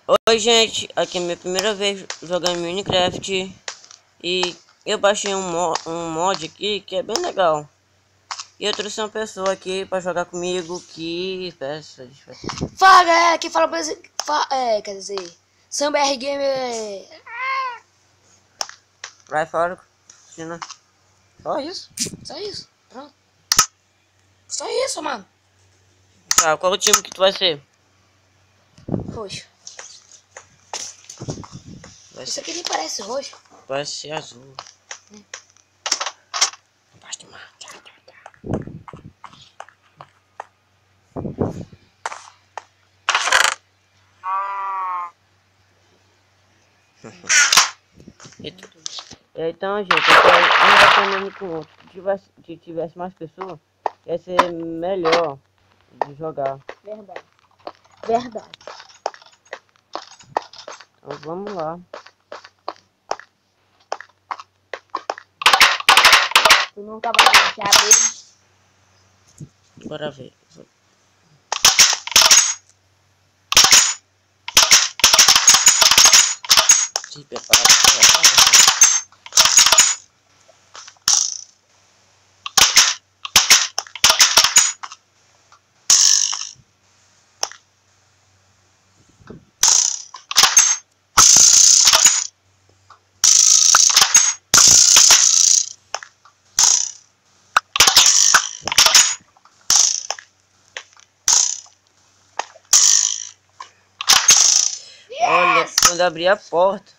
Oi gente, aqui é minha primeira vez jogando Minecraft e eu baixei um mod aqui que é bem legal. E eu trouxe uma pessoa aqui pra jogar comigo que... Fala galera, aqui fala quer dizer, SamBR Gamer. Vai fora, China. Só isso. Só isso, pronto. Só isso, mano. Tá, qual o time que tu vai ser? Roxo. Vai Isso ser, aqui nem parece roxo. vai ser azul. Então, gente, ainda terminando com outro. Se tivesse mais pessoas, ia ser melhor de jogar. Verdade. Verdade. Então vamos lá. Tu nunca vai deixar ele. Bora ver. Se prepara. Olha, quando abrir a porta.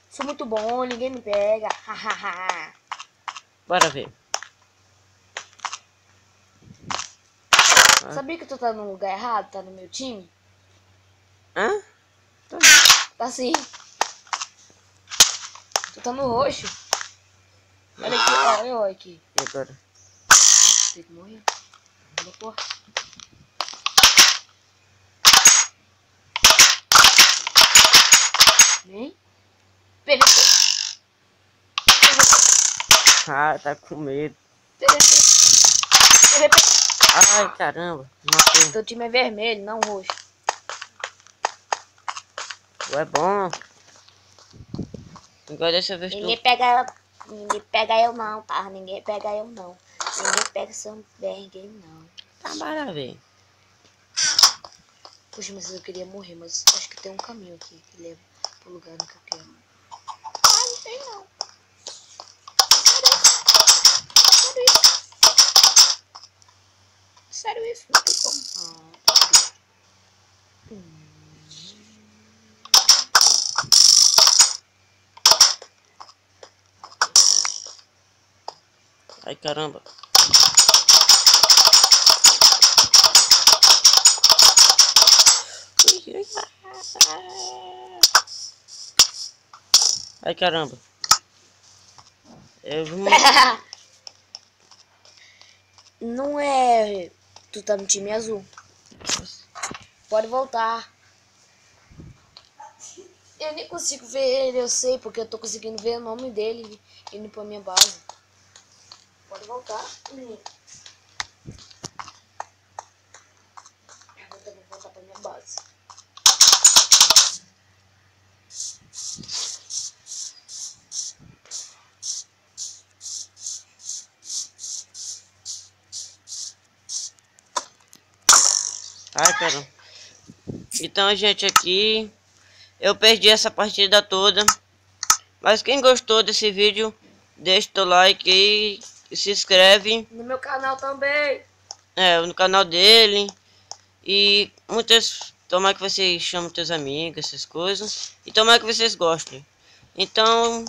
Sou muito bom, ninguém me pega. Hahaha. Bora ver. Sabia que tu tá no lugar errado? Tá no meu time? Hã? Tá sim. Tu tá no roxo. Olha aqui, ó, eu aqui. E agora? Tem que morrer. Olha a porta. Vem. Ah, tá com medo. PVP. Ai, caramba. Matei. Teu time é vermelho, não roxo. Tu é bom. Agora dessa vez tu... Ninguém pega eu não, tá? Ninguém pega eu não. Ninguém pega SamBR Game não. Tá, bora ver. Puxa, mas eu queria morrer, mas acho que tem um caminho aqui que leva pro lugar que eu quero. Não tem não. Sério isso? Não tem como. Ai, caramba. Ai, caramba. Eu vou... Não é... Tu tá no time azul. Pode voltar. Eu nem consigo ver ele, eu sei, porque eu tô conseguindo ver o nome dele indo pra minha base. Pode voltar, menino. Eu vou também voltar pra minha base. Ai, caramba. Então, gente, aqui... Eu perdi essa partida toda. Mas quem gostou desse vídeo, deixa o like aí e se inscreve. No meu canal também. No canal dele. E muitas... Tomara que vocês chamem teus amigos, essas coisas. E tomara que vocês gostem. Então...